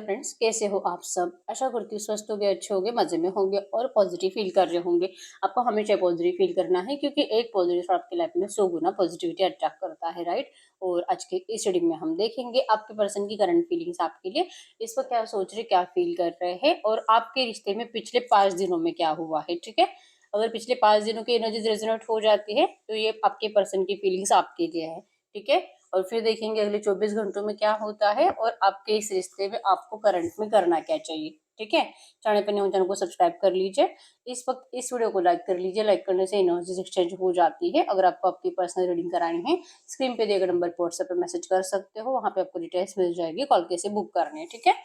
Friends, कैसे हो आप सब। आशा करती हूँ स्वस्थ होंगे, अच्छे होंगे, मजे में होंगे और पॉजिटिव फील कर रहे होंगे। आपको हमेशा पॉजिटिव फील करना है क्योंकि एक पॉजिटिव आपकी लाइफ में 100 गुना पॉजिटिविटी अट्रैक्ट करता है, राइट। और आज के इस रीडिंग में हम देखेंगे आपके पर्सन की करंट फीलिंग्स आपके लिए, इस वक्त क्या सोच रहे, क्या फील कर रहे हैं और आपके रिश्ते में पिछले 5 दिनों में क्या हुआ है। ठीक है, अगर पिछले 5 दिनों की एनर्जीज रेजोनेट हो जाती है तो ये आपके पर्सन की फीलिंग्स आपके लिए है। ठीक है, और फिर देखेंगे अगले 24 घंटों में क्या होता है और आपके इस रिश्ते में आपको करंट में करना क्या चाहिए। ठीक है, चैनल पर न्यू चैनल को सब्सक्राइब कर लीजिए। इस वक्त इस वीडियो को लाइक कर लीजिए, लाइक करने से एनर्जीज एक्सचेंज हो जाती है। अगर आपको आपकी पर्सनल रीडिंग करानी है, स्क्रीन पे दिए गए नंबर पर व्हाट्सएप पे मैसेज कर सकते हो, वहाँ पे आपको डिटेल्स मिल जाएगी, कॉल कैसे बुक करनी है। ठीक है,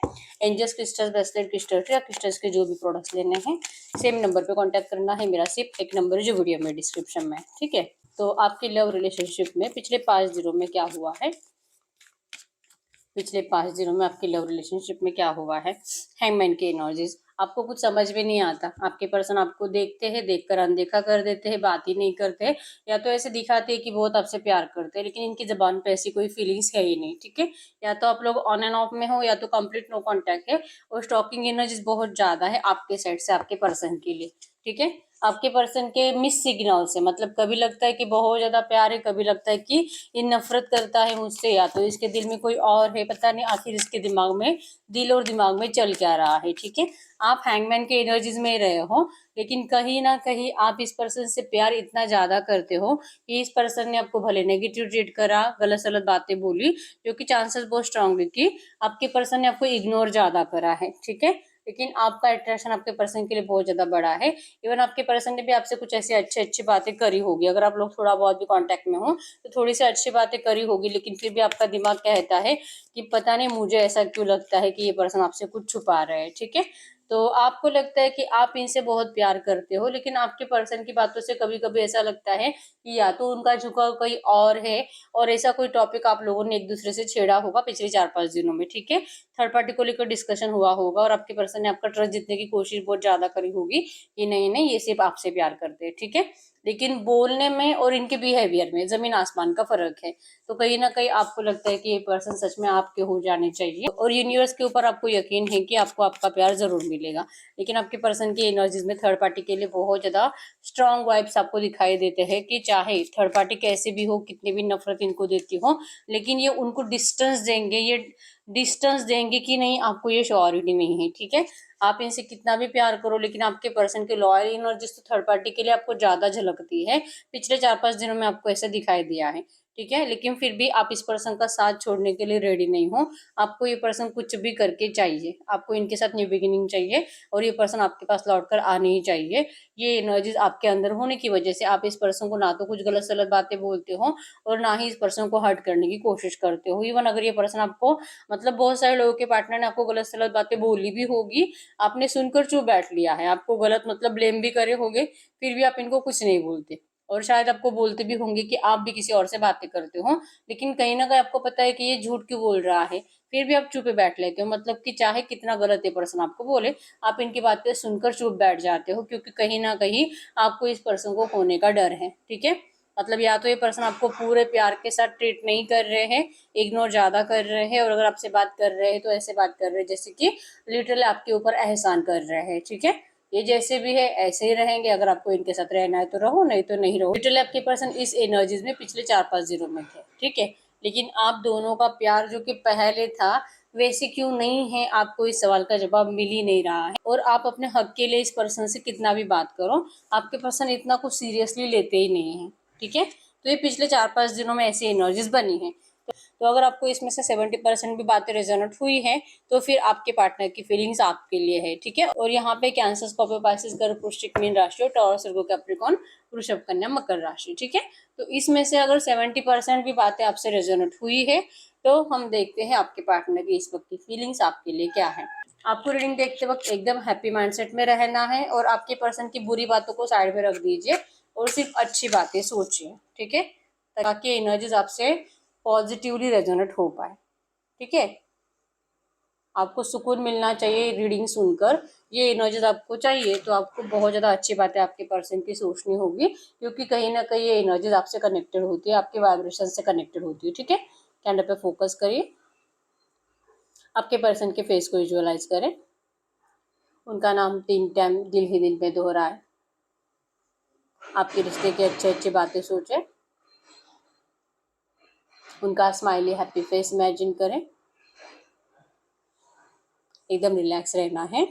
एंजल्स क्रिस्टल्स, ब्रेसलेट, क्रिस्टल्स या क्रिस्टल्स के जो भी प्रोडक्ट्स लेने हैं सेम नंबर पे कांटेक्ट करना है। मेरा सिर्फ एक नंबर है जो वीडियो में डिस्क्रिप्शन में है। ठीक है, तो आपके लव रिलेशनशिप में पिछले 5 दिनों में क्या हुआ है, पिछले 5 दिनों में आपके लव रिलेशनशिप में क्या हुआ है। हैंगमैन की एनर्जीज, आपको कुछ समझ में नहीं आता। आपके पर्सन आपको देखते हैं, देखकर अनदेखा कर देते हैं, बात ही नहीं करते, या तो ऐसे दिखाते हैं कि बहुत आपसे प्यार करते हैं लेकिन इनकी जबान पे ऐसी कोई फीलिंग्स है ही नहीं। ठीक है, या तो आप लोग ऑन एंड ऑफ में हो या तो कंप्लीट नो कांटेक्ट है। और स्टॉकिंग एनर्जीज बहुत ज्यादा है आपके साइड से आपके पर्सन के लिए। ठीक है, आपके पर्सन के मिस सिग्नल से, मतलब कभी लगता है कि बहुत ज्यादा प्यार है, कभी लगता है कि ये नफरत करता है मुझसे, या तो इसके दिल में कोई और है, पता नहीं आखिर इसके दिमाग में, दिल और दिमाग में चल क्या रहा है। ठीक है, आप हैंगमैन के एनर्जीज में रहे हो लेकिन कहीं ना कहीं आप इस पर्सन से प्यार इतना ज्यादा करते हो कि इस पर्सन ने आपको भले नेगेटिव ट्रीट करा, गलत सलत बातें बोली, जो कि चांसेस बहुत स्ट्रांग है कि आपके पर्सन ने आपको इग्नोर ज्यादा करा है। ठीक है, लेकिन आपका अट्रैक्शन आपके पर्सन के लिए बहुत ज्यादा बड़ा है। इवन आपके पर्सन ने भी आपसे कुछ ऐसी अच्छी अच्छी बातें करी होगी, अगर आप लोग थोड़ा बहुत भी कांटेक्ट में हो तो थोड़ी सी अच्छी बातें करी होगी, लेकिन फिर भी आपका दिमाग कहता है कि पता नहीं मुझे ऐसा क्यों लगता है कि ये पर्सन आपसे कुछ छुपा रहा है। ठीक है, तो आपको लगता है कि आप इनसे बहुत प्यार करते हो लेकिन आपके पर्सन की बातों से कभी कभी ऐसा लगता है कि या तो उनका झुकाव कहीं और है, और ऐसा कोई टॉपिक आप लोगों ने एक दूसरे से छेड़ा होगा पिछले 4-5 दिनों में। ठीक है, थर्ड पार्टी को लेकर डिस्कशन हुआ होगा और आपके पर्सन ने आपका ट्रस्ट जीतने की कोशिश बहुत ज्यादा करी होगी कि नहीं नहीं ये सिर्फ आपसे प्यार करते हैं। ठीक है, लेकिन बोलने में और इनके बिहेवियर में जमीन आसमान का फर्क है। तो कहीं ना कहीं आपको लगता है कि ये पर्सन सच में आपके हो जाने चाहिए और यूनिवर्स के ऊपर आपको यकीन है कि आपको आपका प्यार जरूर मिलेगा। लेकिन आपके पर्सन की एनर्जीज में थर्ड पार्टी के लिए बहुत ज्यादा स्ट्रांग वाइब्स आपको दिखाई देते हैं कि चाहे थर्ड पार्टी कैसे भी हो, कितनी भी नफरत इनको देती हो, लेकिन ये उनको डिस्टेंस देंगे, ये डिस्टेंस देंगे कि नहीं, आपको ये श्योरिटी नहीं है। ठीक है, आप इनसे कितना भी प्यार करो लेकिन आपके पर्सन के लॉयल एनर्जीज तो थर्ड पार्टी के लिए आपको ज्यादा झलकती है। पिछले 4-5 दिनों में आपको ऐसा दिखाई दिया है। ठीक है, लेकिन फिर भी आप इस पर्सन का साथ छोड़ने के लिए रेडी नहीं हो। आपको ये पर्सन कुछ भी करके चाहिए, आपको इनके साथ न्यू बिगिनिंग चाहिए और ये पर्सन आपके पास लौट कर आने ही चाहिए। ये एनर्जीज आपके अंदर होने की वजह से आप इस पर्सन को ना तो कुछ गलत सलत बातें बोलते हो और ना ही इस पर्सन को हर्ट करने की कोशिश करते हो। इवन अगर ये पर्सन आपको, मतलब बहुत सारे लोगों के पार्टनर ने आपको गलत सलत बातें बोली भी होगी, आपने सुनकर चुप बैठ लिया है, आपको गलत मतलब ब्लेम भी करे होंगे, फिर भी आप इनको कुछ नहीं बोलते। और शायद आपको बोलते भी होंगे कि आप भी किसी और से बातें करते हो, लेकिन कहीं ना कहीं आपको पता है कि ये झूठ क्यों बोल रहा है, फिर भी आप चुप बैठ लेते हो। मतलब कि चाहे कितना गलत है पर्सन आपको बोले, आप इनकी बातें सुनकर चुप बैठ जाते हो क्योंकि कहीं ना कहीं आपको इस पर्सन को खोने का डर है। ठीक है, मतलब या तो ये पर्सन आपको पूरे प्यार के साथ ट्रीट नहीं कर रहे हैं, इग्नोर ज्यादा कर रहे हैं, और अगर आपसे बात कर रहे हैं तो ऐसे बात कर रहे हैं जैसे कि लिटरली आपके ऊपर एहसान कर रहे हैं। ठीक है, ये जैसे भी है ऐसे ही रहेंगे, अगर आपको इनके साथ रहना है तो रहो, नहीं तो नहीं रहो। लिटरली आपके पर्सन इस एनर्जीज में पिछले 4-5 दिनों में थे। ठीक है, लेकिन आप दोनों का प्यार जो कि पहले था वैसे क्यों नहीं है, आपको इस सवाल का जवाब मिल ही नहीं रहा है। और आप अपने हक के लिए इस पर्सन से कितना भी बात करो, आपके पर्सन इतना कुछ सीरियसली लेते ही नहीं है। ठीक है, तो ये पिछले 4-5 दिनों में ऐसी एनर्जीज बनी है। तो अगर आपको इसमें से 70% भी बातें रेजोनेट हुई है तो फिर आपके पार्टनर की फीलिंग्स आपके लिए है। ठीक है, और यहाँ पे कैंसर, स्कॉर्पियो, पाइसेस, गर्भ, वृश्चिक, मीन राशि और टॉरस, वर्गो, कैप्रिकॉर्न, वृषभ, कन्या, मकर राशि। ठीक है, तो इसमें से अगर 70% भी बातें आपसे रेजोनेट हुई है तो हम देखते हैं आपके पार्टनर की इस वक्त की फीलिंग्स आपके लिए क्या है। आपको रीडिंग देखते वक्त एकदम हैप्पी माइंडसेट में रहना है और आपके पर्सन की बुरी बातों को साइड में रख दीजिए और सिर्फ अच्छी बातें सोचिए। ठीक है, ताकि एनर्जीज आपसे पॉजिटिवली रेजोनेट हो पाए। ठीक है, आपको सुकून मिलना चाहिए रीडिंग सुनकर, ये एनर्जीज आपको चाहिए तो आपको बहुत ज़्यादा अच्छी बातें आपके पर्सन की सोचनी होगी क्योंकि कहीं ना कहीं ये एनर्जीज आपसे कनेक्टेड होती है, आपके वाइब्रेशन से कनेक्टेड होती है। ठीक है, कैंडल पे फोकस करिए। आपके पर्सन के फेस को विजुअलाइज करें। उनका नाम 3 टाइम दिल ही दिल में दोहराए। आपके रिश्ते की अच्छी अच्छी बातें सोचें। उनका स्माइली हैप्पी फेस इमेजिन करें। एकदम रिलैक्स रहना है।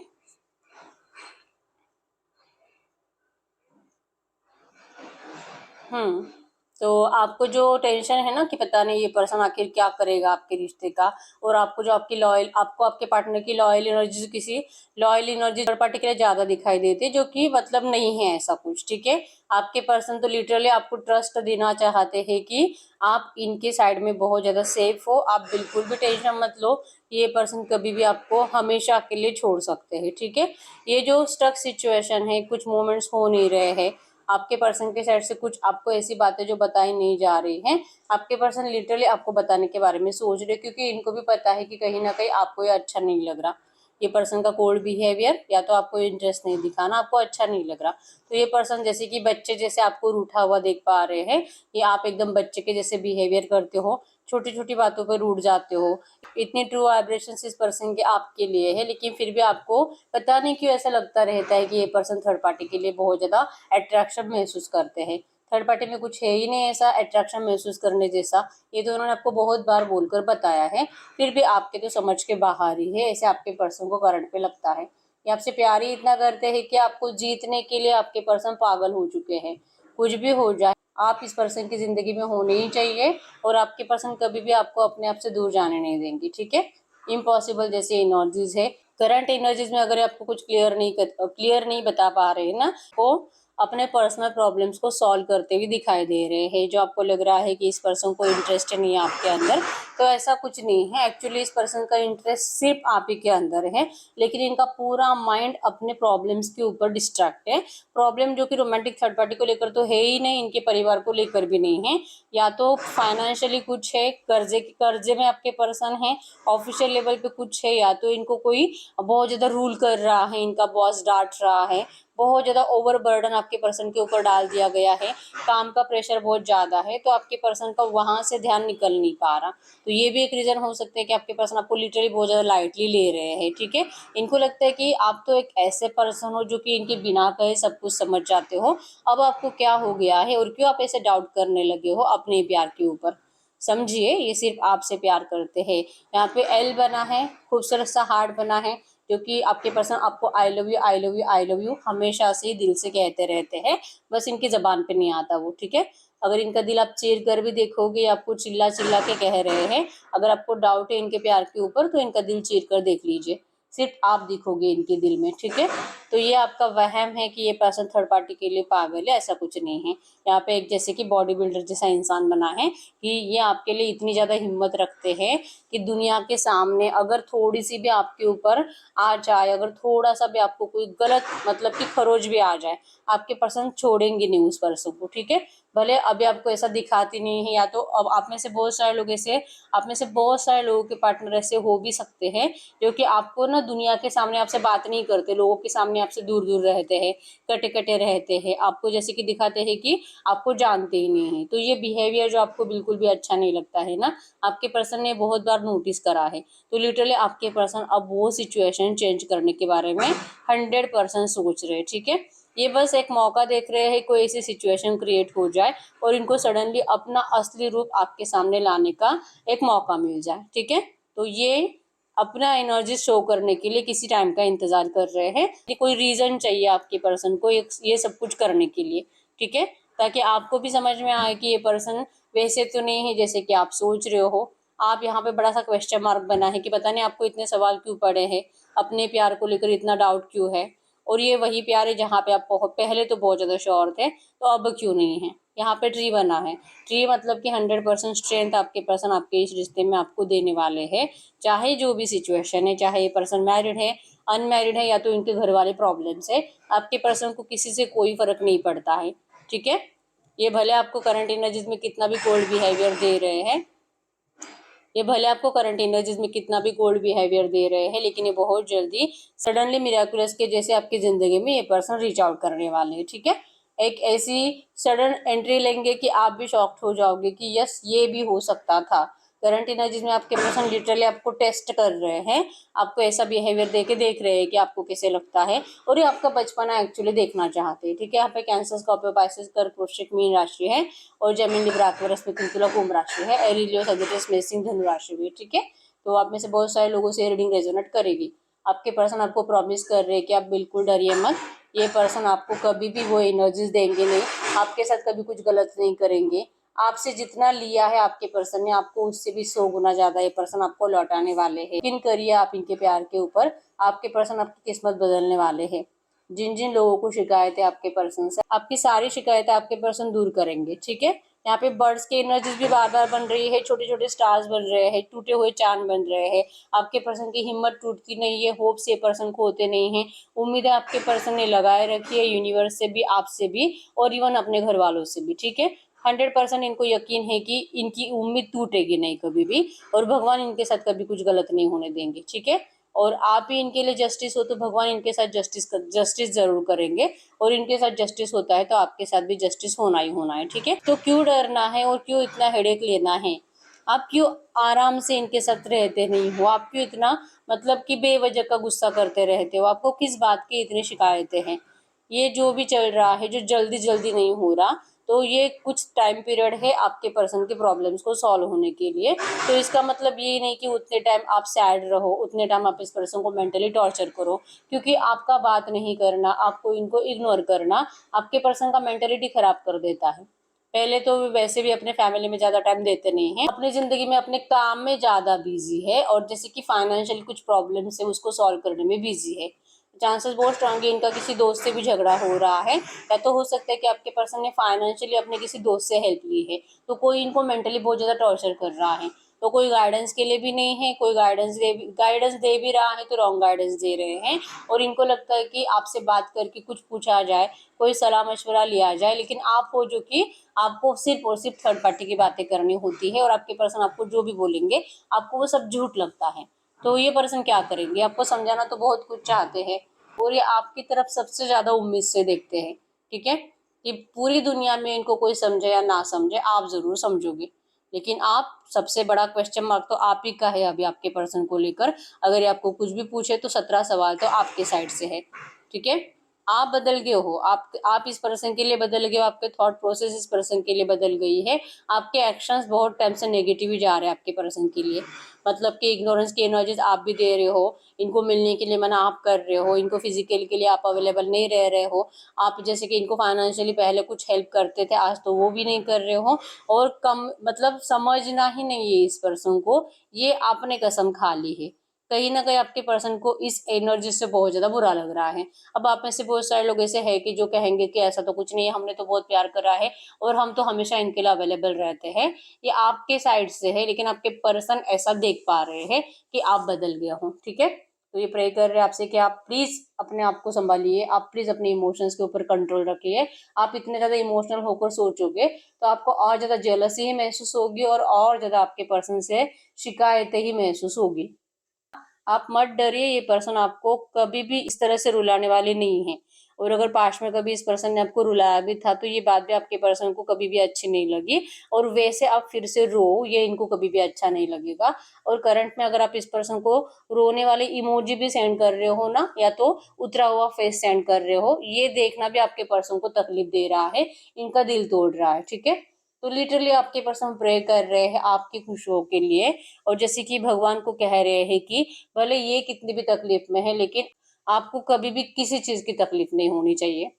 तो आपको जो टेंशन है ना कि पता नहीं ये पर्सन आखिर क्या करेगा आपके रिश्ते का, और आपको जो आपको आपके पार्टनर की लॉयल एनर्जी थर्ड पार्टी के लिए ज्यादा दिखाई देती है, जो कि मतलब नहीं है ऐसा कुछ। ठीक है, आपके पर्सन तो लिटरली आपको ट्रस्ट देना चाहते हैं कि आप इनके साइड में बहुत ज्यादा सेफ हो। आप बिल्कुल भी टेंशन मत लो, ये पर्सन कभी भी आपको हमेशा के लिए छोड़ सकते हैं। ठीक है, ये जो स्टक सिचुएशन है, कुछ मोमेंट्स हो नहीं रहे हैं, आपके पर्सन के साइड से कुछ आपको ऐसी बातें जो बताई नहीं जा रही हैं, आपके पर्सन लिटरली आपको बताने के बारे में सोच रहे, क्योंकि इनको भी पता है कि कहीं ना कहीं आपको ये अच्छा नहीं लग रहा। ये पर्सन का कोल्ड बिहेवियर, या तो आपको इंटरेस्ट नहीं दिखाना, आपको अच्छा नहीं लग रहा। तो ये पर्सन जैसे कि बच्चे जैसे आपको रूठा हुआ देख पा रहे हैं, ये आप एकदम बच्चे के जैसे बिहेवियर करते हो, छोटी छोटी बातों पर रूठ जाते हो। इतनी ट्रू वाइब्रेशन इस पर्सन के आपके लिए है, लेकिन फिर भी आपको पता नहीं क्यों ऐसा लगता रहता है कि ये पर्सन थर्ड पार्टी के लिए बहुत ज्यादा अट्रैक्शन महसूस करते हैं। थर्ड पार्टी में कुछ है ही नहीं ऐसा अट्रैक्शन महसूस करने जैसा। ये तो उन्होंने आपको बहुत बार बोलकर बताया है, फिर भी आपके तो समझ के बाहर ही है, ऐसे आपके पर्सन को करंट पे लगता है। ये आपसे प्यार ही इतना करते हैं कि आपको जीतने के लिए आपके पर्सन पागल हो चुके हैं। कुछ भी हो जाए, आप इस पर्सन की जिंदगी में होने ही चाहिए, और आपके पर्सन कभी भी आपको अपने आप से दूर जाने नहीं देंगे। ठीक है, इम्पॉसिबल जैसे एनर्जीज है। करंट एनर्जीज में अगर आपको कुछ क्लियर नहीं बता पा रहे हैं ना, वो अपने पर्सनल प्रॉब्लम्स को सॉल्व करते हुए दिखाई दे रहे हैं। जो आपको लग रहा है कि इस पर्सन को इंटरेस्ट नहीं है आपके अंदर, तो ऐसा कुछ नहीं है। एक्चुअली इस पर्सन का इंटरेस्ट सिर्फ आप ही के अंदर है, लेकिन इनका पूरा माइंड अपने प्रॉब्लम्स के ऊपर डिस्ट्रैक्ट है। प्रॉब्लम जो कि रोमांटिक थर्ड पार्टी को लेकर तो है ही नहीं, इनके परिवार को लेकर भी नहीं है। या तो फाइनेंशियली कुछ है, कर्जे में आपके पर्सन है, ऑफिशियल लेवल पे कुछ है, या तो इनको कोई बहुत ज्यादा रूल कर रहा है, इनका बॉस डांट रहा है, बहुत ज्यादा ओवर बर्डन आपके पर्सन के ऊपर डाल दिया गया है, काम का प्रेशर बहुत ज्यादा है, तो आपके पर्सन का वहां से ध्यान निकल नहीं पा रहा। तो ये भी एक रीजन हो सकता है कि आपके पर्सन आपको लिटरली बहुत ज्यादा लाइटली ले रहे हैं। ठीक है, इनको लगता है कि आप तो एक ऐसे पर्सन हो जो कि इनके बिना कहे सब कुछ समझ जाते हो। अब आपको क्या हो गया है और क्यों आप ऐसे डाउट करने लगे हो अपने प्यार के ऊपर? समझिए, ये सिर्फ आपसे प्यार करते हैं। यहाँ पे एल बना है, खूबसूरत सा हार्ट बना है, जो कि आपके पर्सन आपको I love you I love you I love you हमेशा से ही दिल से कहते रहते हैं, बस इनकी जबान पे नहीं आता वो। ठीक है, अगर इनका दिल आप चीर कर भी देखोगे, आपको चिल्ला चिल्ला के कह रहे हैं, अगर आपको डाउट है इनके प्यार के ऊपर, तो इनका दिल चीर कर देख लीजिए, सिर्फ आप दिखोगे इनके दिल में। ठीक है, तो ये आपका वहम है कि ये पर्सन थर्ड पार्टी के लिए पागल है, ऐसा कुछ नहीं है। यहाँ पे एक जैसे कि बॉडी बिल्डर जैसा इंसान बना है कि ये आपके लिए इतनी ज्यादा हिम्मत रखते हैं कि दुनिया के सामने अगर थोड़ी सी भी आपके ऊपर आ जाए, अगर थोड़ा सा भी आपको कोई गलत मतलब कि खरोच भी आ जाए, आपके पर्सन छोड़ेंगे नहीं उस पर्सन को। ठीक है, भले अभी आपको ऐसा दिखाती नहीं है, या तो अब आप में से बहुत सारे लोगों के पार्टनर ऐसे हो भी सकते हैं जो कि आपको ना दुनिया के सामने आपसे बात नहीं करते, लोगों के सामने आपसे दूर दूर रहते हैं, कटे कटे रहते हैं, आपको जैसे कि दिखाते हैं कि आपको जानते ही नहीं है। तो ये बिहेवियर जो आपको बिल्कुल भी अच्छा नहीं लगता है ना, आपके पर्सन ने बहुत बार नोटिस करा है। तो लिटरली आपके पर्सन अब वो सिचुएशन चेंज करने के बारे में 100% सोच रहे हैं। ठीक है, ये बस एक मौका देख रहे हैं, कोई ऐसी सिचुएशन क्रिएट हो जाए और इनको सडनली अपना असली रूप आपके सामने लाने का एक मौका मिल जाए। ठीक है, तो ये अपना एनर्जी शो करने के लिए किसी टाइम का इंतजार कर रहे हैं कि कोई रीजन चाहिए आपके पर्सन को ये सब कुछ करने के लिए। ठीक है, ताकि आपको भी समझ में आए कि ये पर्सन वैसे तो नहीं है जैसे कि आप सोच रहे हो। आप यहाँ पे बड़ा सा क्वेश्चन मार्क बना है कि पता नहीं आपको इतने सवाल क्यों पड़े हैं, अपने प्यार को लेकर इतना डाउट क्यों है, और ये वही प्यार है जहाँ पे आप पहले तो बहुत ज्यादा श्योर थे, तो अब क्यों नहीं है। यहाँ पे ट्री बना है, ट्री मतलब कि 100% स्ट्रेंथ आपके पर्सन आपके इस रिश्ते में आपको देने वाले हैं, चाहे जो भी सिचुएशन है, चाहे ये पर्सन मैरिड है, अनमैरिड है, या तो इनके घर वाले प्रॉब्लम्स है, आपके पर्सन को किसी से कोई फर्क नहीं पड़ता है। ठीक है, ये भले आपको करंट एनर्जीज में कितना भी कोल्ड बिहेवियर दे रहे हैं, ये भले आपको करंट एनर्जीज में कितना भी कोल्ड बिहेवियर दे रहे हैं, लेकिन ये बहुत जल्दी सडनली मिराकुलस के जैसे आपकी जिंदगी में ये पर्सन रीच आउट करने वाले हैं। ठीक है, एक ऐसी सडन एंट्री लेंगे कि आप भी शॉक्ड हो जाओगे कि यस ये भी हो सकता था। करंट एनर्जीज में आपके पर्सन लिटरली आपको टेस्ट कर रहे हैं, आपको ऐसा बिहेवियर देके देख रहे हैं कि आपको कैसे लगता है, और ये आपका बचपना एक्चुअली देखना चाहते हैं। ठीक है, यहाँ पे कैंसर, स्कॉर्पियो, पाइसेस, कर्क, वृश्चिक, मीन राशि है, और जेमिनी, लिब्रा, एक्वेरियस, मिथुन, तुला, कुंभ राशि है, एरीज, लियो, सजिटेरियस, मेष, सिंह, धनु राशि भी। ठीक है, तो आप में से बहुत सारे लोगों से रीडिंग रेजोनेट करेगी। आपके पर्सन आपको प्रॉमिस कर रहे हैं कि आप बिल्कुल डरिए मत, ये पर्सन आपको कभी भी वो एनर्जीज देंगे नहीं, आपके साथ कभी कुछ गलत नहीं करेंगे। आपसे जितना लिया है आपके पर्सन ने, आपको उससे भी 100 गुना ज्यादा ये पर्सन आपको लौटाने वाले हैं। यकीन करिए आप इनके प्यार के ऊपर, आपके पर्सन आपकी किस्मत बदलने वाले हैं। जिन जिन लोगों को शिकायत है आपके पर्सन से, आपकी सारी शिकायतें आपके पर्सन दूर करेंगे। ठीक है, यहाँ पे बर्ड्स की एनर्जीज भी बार बार बन रही है, छोटे छोटे स्टार्स बन रहे हैं, टूटे हुए चांद बन रहे हैं। आपके पर्सन की हिम्मत टूटती नहीं है, होप्स ये पर्सन खोते नहीं है, उम्मीदें आपके पर्सन ने लगाए रखी है, यूनिवर्स से भी, आपसे भी, और इवन अपने घर वालों से भी। ठीक है, 100% इनको यकीन है कि इनकी उम्मीद टूटेगी नहीं कभी भी, और भगवान इनके साथ कभी कुछ गलत नहीं होने देंगे। ठीक है, और आप ही इनके लिए जस्टिस हो तो भगवान इनके साथ जस्टिस जरूर करेंगे, और इनके साथ जस्टिस होता है तो आपके साथ भी जस्टिस होना ही होना है। ठीक है, तो क्यों डरना है और क्यों इतना हेडेक लेना है? आप क्यों आराम से इनके साथ रहते नहीं हो? आप क्यों इतना मतलब कि बेवजह का गुस्सा करते रहते हो? आपको किस बात की इतनी शिकायतें हैं? ये जो भी चल रहा है, जो जल्दी जल्दी नहीं हो रहा, तो ये कुछ टाइम पीरियड है आपके पर्सन के प्रॉब्लम्स को सॉल्व होने के लिए। तो इसका मतलब ये नहीं कि उतने टाइम आप सैड रहो, उतने टाइम आप इस पर्सन को मेंटली टॉर्चर करो, क्योंकि आपका बात नहीं करना, आपको इनको इग्नोर करना आपके पर्सन का मेंटलिटी खराब कर देता है। पहले तो वैसे भी अपने फैमिली में ज्यादा टाइम देते नहीं है, अपनी जिंदगी में अपने काम में ज्यादा बिजी है, और जैसे कि फाइनेंशियल कुछ प्रॉब्लम्स है उसको सॉल्व करने में बिजी है। चांसेस बहुत स्ट्रांग है इनका किसी दोस्त से भी झगड़ा हो रहा है, या तो हो सकता है कि आपके पर्सन ने फाइनेंशियली अपने किसी दोस्त से हेल्प ली है, तो कोई इनको मेंटली बहुत ज्यादा टॉर्चर कर रहा है। तो कोई गाइडेंस के लिए भी नहीं है, कोई गाइडेंस दे भी रहा है तो रॉन्ग गाइडेंस दे रहे हैं, और इनको लगता है कि आपसे बात करके कुछ पूछा जाए, कोई सलाह मशवरा लिया जाए, लेकिन आप हो जो कि आपको सिर्फ और सिर्फ थर्ड पार्टी की बातें करनी होती है, और आपके पर्सन आपको जो भी बोलेंगे आपको वो सब झूठ लगता है। तो ये पर्सन क्या करेंगे? आपको समझाना तो बहुत कुछ चाहते हैं, और ये आपकी तरफ सबसे ज्यादा उम्मीद से देखते हैं। ठीक है, कि पूरी दुनिया में इनको कोई समझे या ना समझे, आप जरूर समझोगे, लेकिन आप सबसे बड़ा क्वेश्चन मार्क तो आप ही का है अभी आपके पर्सन को लेकर। अगर ये आपको कुछ भी पूछे तो 17 सवाल तो आपके साइड से है। ठीक है, आप बदल गए हो, आप इस पर्सन के लिए बदल गए हो, आपके थॉट प्रोसेस इस पर्सन के लिए बदल गई है, आपके एक्शंस बहुत टाइम से नेगेटिव ही जा रहे हैं आपके पर्सन के लिए। मतलब कि इग्नोरेंस की एनर्जीज आप भी दे रहे हो, इनको मिलने के लिए मना आप कर रहे हो, इनको फिजिकली के लिए आप अवेलेबल नहीं रह रहे हो। आप जैसे कि इनको फाइनेंशियली पहले कुछ हेल्प करते थे, आज तो वो भी नहीं कर रहे हो, और कम मतलब समझना ही नहीं है इस पर्सन को, ये आपने कसम खा ली है। कहीं ना कहीं आपके पर्सन को इस एनर्जी से बहुत ज्यादा बुरा लग रहा है। अब आप में से बहुत सारे लोग ऐसे हैं कि जो कहेंगे कि ऐसा तो कुछ नहीं है, हमने तो बहुत प्यार करा है और हम तो हमेशा इनके लिए अवेलेबल रहते हैं। ये आपके साइड से है, लेकिन आपके पर्सन ऐसा देख पा रहे हैं कि आप बदल गया हो। ठीक है, तो ये प्रे कर रहे हैं आपसे कि आप प्लीज अपने आप को संभालिए, आप प्लीज अपने इमोशंस के ऊपर कंट्रोल रखिए। आप इतने ज्यादा इमोशनल होकर सोचोगे तो आपको और ज्यादा जेलसी ही महसूस होगी, और ज्यादा आपके पर्सन से शिकायतें ही महसूस होगी। आप मत डरिए, ये पर्सन आपको कभी भी इस तरह से रुलाने वाले नहीं है, और अगर पास्ट में कभी इस पर्सन ने आपको रुलाया भी था तो ये बात भी आपके पर्सन को कभी भी अच्छी नहीं लगी, और वैसे आप फिर से रो, ये इनको कभी भी अच्छा नहीं लगेगा। और करंट में अगर आप इस पर्सन को रोने वाले इमोजी भी सेंड कर रहे हो ना, या तो उतरा हुआ फेस सेंड कर रहे हो, ये देखना भी आपके पर्सन को तकलीफ दे रहा है, इनका दिल तोड़ रहा है। ठीक है, तो लिटरली आपके पर्सन प्रे कर रहे हैं आपकी खुशियों के लिए, और जैसे कि भगवान को कह रहे हैं कि भले ये कितनी भी तकलीफ में है, लेकिन आपको कभी भी किसी चीज की तकलीफ नहीं होनी चाहिए।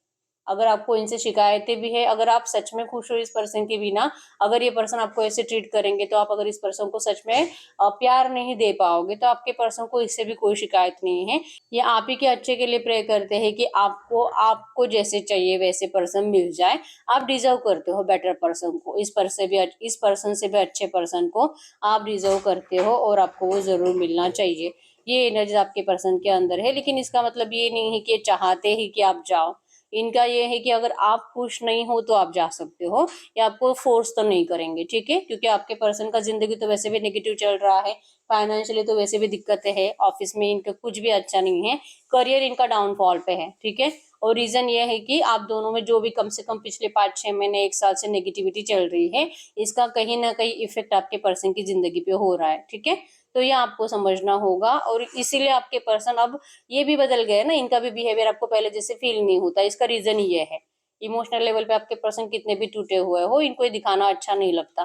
अगर आपको इनसे शिकायतें भी है, अगर आप सच में खुश हो इस पर्सन के बिना, अगर ये पर्सन आपको ऐसे ट्रीट करेंगे, तो आप अगर इस पर्सन को सच में प्यार नहीं दे पाओगे, तो आपके पर्सन को इससे भी कोई शिकायत नहीं है। ये आप ही के अच्छे के लिए प्रे करते हैं कि आपको आपको जैसे चाहिए वैसे पर्सन मिल जाए। आप डिजर्व करते हो बेटर पर्सन को, इस पर्सन से भी अच्छे पर्सन को आप डिजर्व करते हो, और आपको वो जरूर मिलना चाहिए। ये एनर्जी आपके पर्सन के अंदर है, लेकिन इसका मतलब ये नहीं है कि ये चाहते ही कि आप जाओ। इनका ये है कि अगर आप खुश नहीं हो तो आप जा सकते हो, या आपको फोर्स तो नहीं करेंगे। ठीक है, क्योंकि आपके पर्सन का जिंदगी तो वैसे भी नेगेटिव चल रहा है, फाइनेंशियली तो वैसे भी दिक्कतें है, ऑफिस में इनका कुछ भी अच्छा नहीं है, करियर इनका डाउनफॉल पे है। ठीक है, और रीजन ये है कि आप दोनों में जो भी कम से कम पिछले 5-6 महीने 1 साल से नेगेटिविटी चल रही है, इसका कहीं ना कहीं इफेक्ट आपके पर्सन की जिंदगी पे हो रहा है। ठीक है, तो ये आपको समझना होगा और इसीलिए आपके पर्सन अब ये भी बदल गए ना, इनका भी बिहेवियर आपको पहले जैसे फील नहीं होता। इसका रीजन ये है, इमोशनल लेवल पे आपके पर्सन कितने भी टूटे हुए हो, इनको ये दिखाना अच्छा नहीं लगता।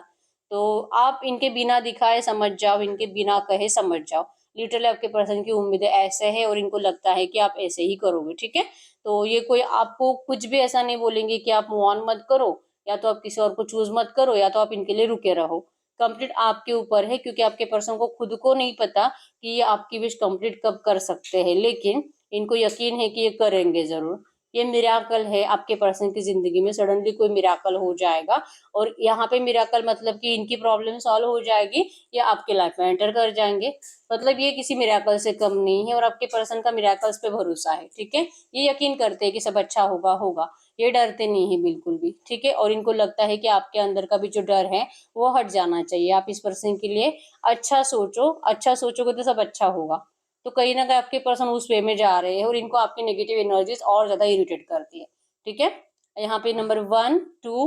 तो आप इनके बिना दिखाए समझ जाओ, इनके बिना कहे समझ जाओ। लिटरली आपके पर्सन की उम्मीदें ऐसे है और इनको लगता है कि आप ऐसे ही करोगे। ठीक है, तो ये कोई आपको कुछ भी ऐसा नहीं बोलेंगे कि आप मूव ऑन मत करो, या तो आप किसी और को चूज मत करो, या तो आप इनके लिए रुके रहो। कंप्लीट आपके ऊपर है, क्योंकि आपके पर्सन को खुद को नहीं पता कि ये आपकी विश कंप्लीट कब कर सकते हैं, लेकिन इनको यकीन है कि ये करेंगे जरूर। ये मिराकल है आपके पर्सन की जिंदगी में, सडनली कोई मिराकल हो जाएगा। और यहाँ पे मिराकल मतलब कि इनकी प्रॉब्लम सॉल्व हो जाएगी या आपके लाइफ में एंटर कर जाएंगे। मतलब ये किसी मिराकल से कम नहीं है और आपके पर्सन का मिराकल्स पे भरोसा है। ठीक है, ये यकीन करते हैं कि सब अच्छा होगा होगा, ये डरते नहीं है बिल्कुल भी। ठीक है, और इनको लगता है कि आपके अंदर का भी जो डर है वो हट जाना चाहिए। आप इस पर्सन के लिए अच्छा सोचो, अच्छा सोचोगे तो सब अच्छा होगा। तो कहीं ना कहीं आपके पर्सन उस वे में जा रहे हैं और इनको आपकी नेगेटिव एनर्जीज और ज्यादा इरिटेट करती है। ठीक है, यहाँ पे नंबर 1, 2,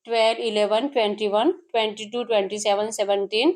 12, 11, 21, 22, 27, 17,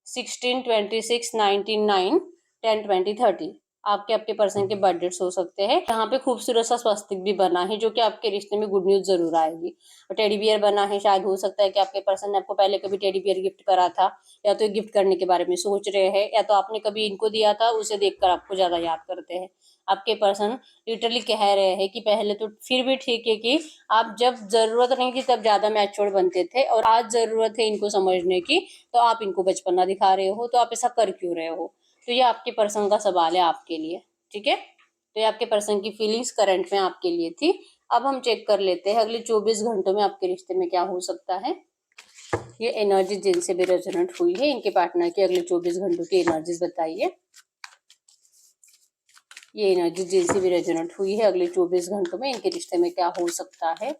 16, 26, 19, 9, 10, 20, 30 आपके आपके पर्सन के बर्थ डेट्स हो सकते हैं। यहाँ पे खूबसूरत सा स्वस्तिक भी बना है, जो कि आपके रिश्ते में गुड न्यूज जरूर आएगी। और टेडी बियर बना है, शायद हो सकता है कि आपके पर्सन ने आपको पहले कभी टेडी बियर गिफ्ट करा था, या तो गिफ्ट करने के बारे में सोच रहे हैं, या तो आपने कभी इनको दिया था, उसे देखकर आपको ज्यादा याद करते हैं। आपके पर्सन लिटरली कह रहे हैं कि पहले तो फिर भी ठीक है कि आप जब जरूरत नहीं थी तब ज्यादा मैच्योर बनते थे, और आज जरूरत है इनको समझने की, तो आप इनको बचपना दिखा रहे हो, तो आप ऐसा कर क्यों रहे हो। तो ये आपके पर्सन का सवाल है आपके लिए। ठीक है, तो ये आपके पर्सन की फीलिंग्स करंट में आपके लिए थी। अब हम चेक कर लेते हैं अगले 24 घंटों में आपके रिश्ते में क्या हो सकता है। ये एनर्जी जिनसे भी रेजोनेट हुई है, इनके पार्टनर की अगले 24 घंटों की एनर्जीज बताइए। ये एनर्जी जिनसे भी रेजोनेट हुई है, अगले 24 घंटों में इनके रिश्ते में क्या हो सकता है।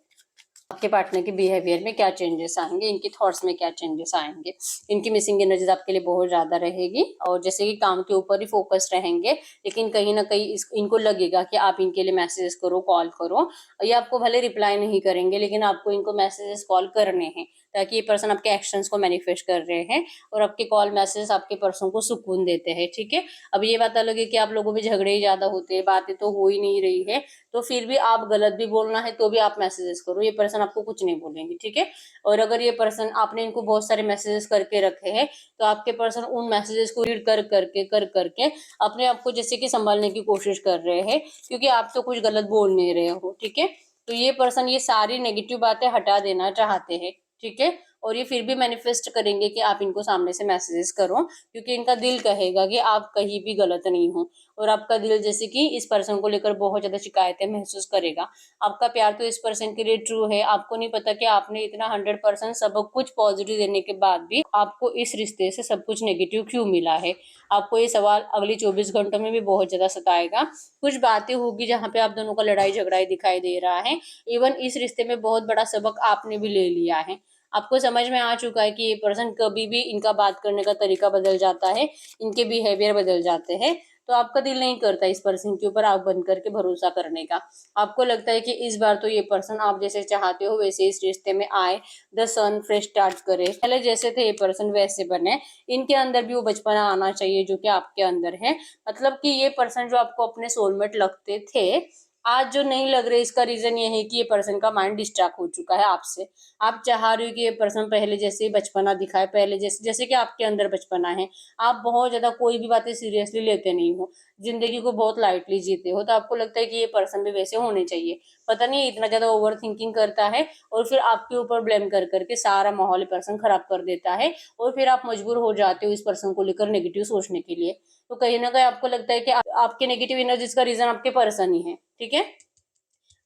आपके पार्टनर के बिहेवियर में क्या चेंजेस आएंगे, इनके थॉट्स में क्या चेंजेस आएंगे। इनकी मिसिंग एनर्जीज आपके लिए बहुत ज्यादा रहेगी, और जैसे कि काम के ऊपर ही फोकस रहेंगे, लेकिन कहीं ना कहीं इनको लगेगा कि आप इनके लिए मैसेजेस करो, कॉल करो। ये आपको भले रिप्लाई नहीं करेंगे, लेकिन आपको इनको मैसेजेस कॉल करने हैं, ताकि ये पर्सन आपके एक्शंस को मैनिफेस्ट कर रहे हैं, और आपके कॉल मैसेज आपके पर्सन को सुकून देते हैं। ठीक है, अब ये बात अलग है कि आप लोगों में झगड़े ही ज्यादा होते हैं, बातें तो हो ही नहीं रही है, तो फिर भी आप गलत भी बोलना है तो भी आप मैसेजेस करो, ये पर्सन आपको कुछ नहीं बोलेंगे। ठीक है, और अगर ये पर्सन आपने इनको बहुत सारे मैसेजेस करके रखे हैं, तो आपके पर्सन उन मैसेजेस को रीड कर करके अपने आप को जैसे कि संभालने की कोशिश कर रहे हैं, क्योंकि आप तो कुछ गलत बोल नहीं रहे हो। ठीक है, तो ये पर्सन ये सारी नेगेटिव बातें हटा देना चाहते हैं। ठीक है, और ये फिर भी मैनिफेस्ट करेंगे कि आप इनको सामने से मैसेजेस करो, क्योंकि इनका दिल कहेगा कि आप कहीं भी गलत नहीं हो, और आपका दिल जैसे कि इस पर्सन को लेकर बहुत ज्यादा शिकायतें महसूस करेगा। आपका प्यार तो इस पर्सन के लिए ट्रू है, आपको नहीं पता कि आपने इतना 100% सब कुछ पॉजिटिव देने के बाद भी आपको इस रिश्ते से सब कुछ नेगेटिव क्यों मिला है। आपको ये सवाल अगले 24 घंटों में भी बहुत ज्यादा सताएगा। कुछ बातें होगी जहाँ पे आप दोनों का लड़ाई झगड़ा दिखाई दे रहा है। इवन इस रिश्ते में बहुत बड़ा सबक आपने भी ले लिया है, आपको समझ में आ चुका है कि ये पर्सन कभी भी इनका बात करने का तरीका बदल जाता है, इनके बिहेवियर बदल जाते हैं, तो आपका दिल नहीं करता इस पर्सन के ऊपर आंख बंद करके भरोसा करने का। आपको लगता है कि इस बार तो ये पर्सन आप जैसे चाहते हो वैसे इस रिश्ते में आए, द सन फ्रेश स्टार्ट करे, पहले जैसे थे ये पर्सन वैसे बने, इनके अंदर भी वो बचपना आना चाहिए जो कि आपके अंदर है। मतलब कि ये पर्सन जो आपको अपने सोलमेट लगते थे, आज जो नहीं लग रहे, इसका रीजन ये है कि ये पर्सन का माइंड डिस्ट्रैक्ट हो चुका है आपसे। आप चाह रहे हो कि ये पर्सन पहले जैसे बचपना दिखाए, पहले जैसे जैसे कि आपके अंदर बचपना है। आप बहुत ज्यादा कोई भी बातें सीरियसली लेते नहीं हो, जिंदगी को बहुत लाइटली जीते हो, तो आपको लगता है कि ये पर्सन भी वैसे होने चाहिए। पता नहीं इतना ज्यादा ओवर थिंकिंग करता है, और फिर आपके ऊपर ब्लेम कर करके सारा माहौल पर्सन खराब कर देता है, और फिर आप मजबूर हो जाते हो इस पर्सन को लेकर नेगेटिव सोचने के लिए। तो कहीं ना कहीं आपको लगता है कि आपके नेगेटिव एनर्जीज का रीजन आपके पर्सन ही है। ठीक है,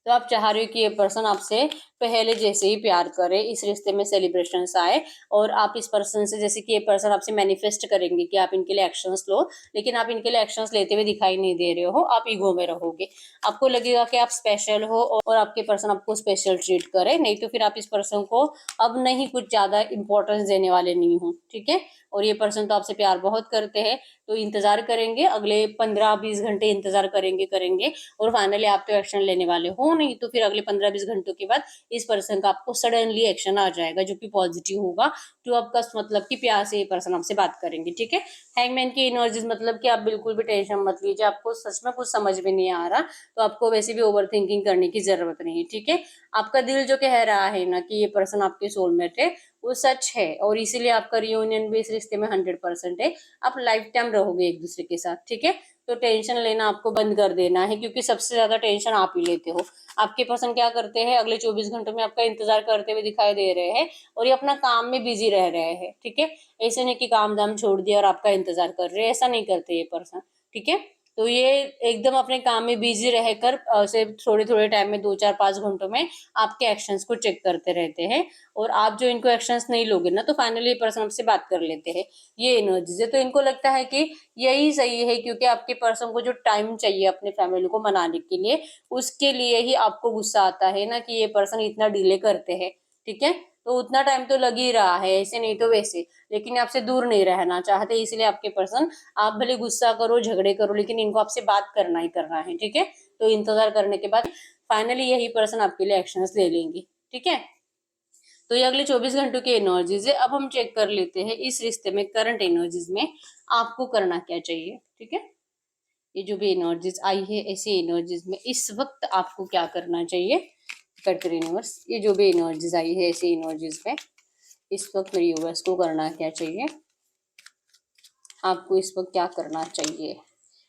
तो आप चाह रहे हो कि ये पर्सन आपसे पहले जैसे ही प्यार करे, इस रिश्ते में सेलिब्रेशंस आए, और आप इस पर्सन से, जैसे कि ये पर्सन आपसे मैनिफेस्ट करेंगे कि आप इनके लिए एक्शंस लो, लेकिन आप इनके लिए एक्शंस लेते हुए दिखाई नहीं दे रहे हो, आप ईगो में रहोगे। आपको लगेगा कि आप स्पेशल हो और आपके पर्सन आपको स्पेशल ट्रीट करे, नहीं तो फिर आप इस पर्सन को अब नहीं कुछ ज्यादा इंपॉर्टेंस देने वाले नहीं हो, ठीक है। और ये पर्सन तो आपसे प्यार बहुत करते हैं, तो इंतजार करेंगे, अगले 15-20 घंटे इंतजार करेंगे करेंगे, और फाइनली आप तो एक्शन लेने वाले हो नहीं, तो फिर अगले 15-20 घंटों के बाद इस पर्सन का आपको सडनली एक्शन आ जाएगा, जो कि पॉजिटिव होगा, जो आपका मतलब कि प्यार से ये पर्सन आपसे बात करेंगे, ठीक है। हैंगमैन की एनर्जीज मतलब कि आप बिल्कुल भी टेंशन मत लीजिए, आपको सच में कुछ समझ में नहीं आ रहा, तो आपको वैसे भी ओवर थिंकिंग करने की जरूरत नहीं है, ठीक है। आपका दिल जो कह रहा है ना कि ये पर्सन आपके सोलमेट है, वो सच है, और इसीलिए आपका रियूनियन भी इस रिश्ते में 100% है। आप लाइफ टाइम रहोगे एक दूसरे के साथ, ठीक है। तो टेंशन लेना आपको बंद कर देना है, क्योंकि सबसे ज्यादा टेंशन आप ही लेते हो। आपके पर्सन क्या करते हैं, अगले 24 घंटों में आपका इंतजार करते हुए दिखाई दे रहे हैं, और ये अपना काम में बिजी रह रहे हैं, ठीक है। ऐसे नहीं कि काम धाम छोड़ दिया और आपका इंतजार कर रहे हैं, ऐसा नहीं करते ये पर्सन, ठीक है। तो ये एकदम अपने काम में बिजी रहकर से थोड़े थोड़े टाइम में 2-4-5 घंटों में आपके एक्शंस को चेक करते रहते हैं, और आप जो इनको एक्शंस नहीं लोगे ना, तो फाइनली ये पर्सन आपसे बात कर लेते हैं। ये एनर्जीज है, तो इनको लगता है कि यही सही है, क्योंकि आपके पर्सन को जो टाइम चाहिए अपने फैमिली को मनाने के लिए, उसके लिए ही आपको गुस्सा आता है ना कि ये पर्सन इतना डिले करते हैं, ठीक है। तो उतना टाइम तो लग ही रहा है, ऐसे नहीं तो वैसे, लेकिन आपसे दूर नहीं रहना चाहते, इसलिए आपके पर्सन, आप भले गुस्सा करो झगड़े करो, लेकिन इनको आपसे बात करना ही करना है, ठीक है। तो इंतजार करने के बाद फाइनली यही पर्सन आपके लिए एक्शंस ले लेंगे, ठीक है। तो ये अगले 24 घंटों की एनर्जीज है। अब हम चेक कर लेते हैं इस रिश्ते में करंट एनर्जीज में आपको करना क्या चाहिए, ठीक है। ये जो भी एनर्जीज आई है, ऐसी एनर्जीज में इस वक्त आपको क्या करना चाहिए, करते यूनिवर्स, ये जो भी एनर्जीज आई है ऐसी एनर्जीज में इस वक्त मेरे यूनिवर्स को करना क्या चाहिए, आपको इस वक्त क्या करना चाहिए।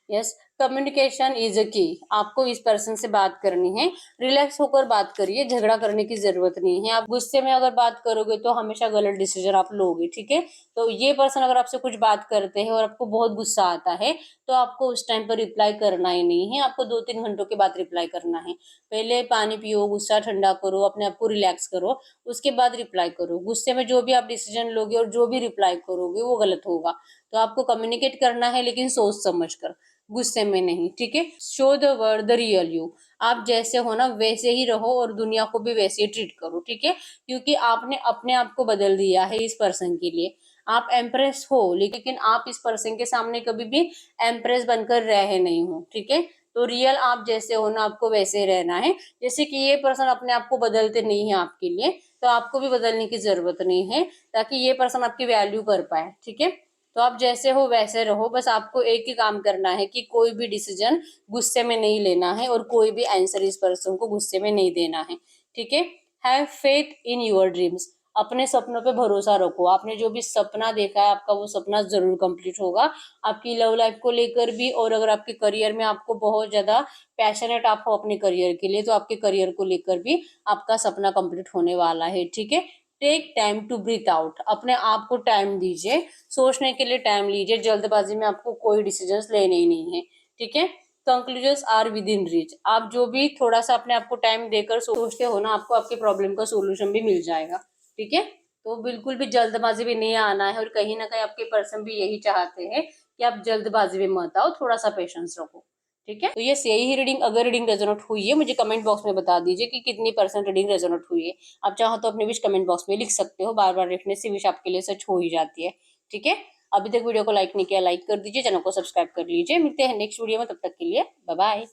यस, कम्युनिकेशन इज अ की। आपको इस पर्सन से बात करनी है, रिलैक्स होकर बात करिए, झगड़ा करने की जरूरत नहीं है। आप गुस्से में अगर बात करोगे तो हमेशा गलत डिसीजन आप लोगे, ठीक है। तो ये पर्सन अगर आपसे कुछ बात करते हैं और आपको बहुत गुस्सा आता है, तो आपको उस टाइम पर रिप्लाई करना ही नहीं है, आपको 2-3 घंटों के बाद रिप्लाई करना है। पहले पानी पियो, गुस्सा ठंडा करो, अपने आप को रिलैक्स करो, उसके बाद रिप्लाई करो। गुस्से में जो भी आप डिसीजन लोगे और जो भी रिप्लाई करोगे वो गलत होगा। तो आपको कम्युनिकेट करना है, लेकिन सोच समझ कर, गुस्से में नहीं, ठीक है। Show the world the real you. आप जैसे हो ना वैसे ही रहो, और दुनिया को भी वैसे ही ट्रीट करो, ठीक है। क्योंकि आपने अपने आप को बदल दिया है इस पर्सन के लिए। आप एम्प्रेस हो, लेकिन आप इस पर्सन के सामने कभी भी एम्प्रेस बनकर रहे नहीं हो, ठीक है। तो रियल आप जैसे हो ना, आपको वैसे रहना है। जैसे कि ये पर्सन अपने आप को बदलते नहीं है आपके लिए, तो आपको भी बदलने की जरूरत नहीं है, ताकि ये पर्सन आपकी वैल्यू कर पाए, ठीक है। तो आप जैसे हो वैसे रहो, बस आपको एक ही काम करना है कि कोई भी डिसीजन गुस्से में नहीं लेना है, और कोई भी आंसर इस पर्सन को गुस्से में नहीं देना है, ठीक है। Have faith in your dreams. अपने सपनों पे भरोसा रखो, आपने जो भी सपना देखा है आपका वो सपना जरूर कंप्लीट होगा। आपकी लव लाइफ को लेकर भी, और अगर आपके करियर में आपको बहुत ज्यादा पैशनेट आप हो अपने करियर के लिए, तो आपके करियर को लेकर भी आपका सपना कंप्लीट होने वाला है, ठीक है। Take time to breathe out. अपने आप को टाइम दीजिए, सोचने के लिए टाइम लीजिए, जल्दबाजी में आपको कोई डिसीजंस लेने ही नहीं है, ठीक है। Conclusions are within reach. आप जो भी थोड़ा सा अपने आप को टाइम देकर सोचते हो ना, आपको आपके प्रॉब्लम का सोल्यूशन भी मिल जाएगा, ठीक है। तो बिल्कुल भी जल्दबाजी में नहीं आना है, और कहीं ना कहीं आपके पर्सन भी यही चाहते हैं कि आप जल्दबाजी में मत आओ, थोड़ा सा पेशेंस रखो, ठीक है। तो ये सही ही रीडिंग, अगर रीडिंग रेजोनेट हुई है मुझे कमेंट बॉक्स में बता दीजिए कि कितनी परसेंट रीडिंग रेजोनेट हुई है। आप चाहो तो अपनी विश कमेंट बॉक्स में लिख सकते हो, बार बार लिखने से विश आपके लिए सच हो ही जाती है, ठीक है। अभी तक वीडियो को लाइक नहीं किया, लाइक कर दीजिए, चैनल को सब्सक्राइब कर लीजिए। मिलते हैं नेक्स्ट वीडियो में, तब तक के लिए बाय बाय।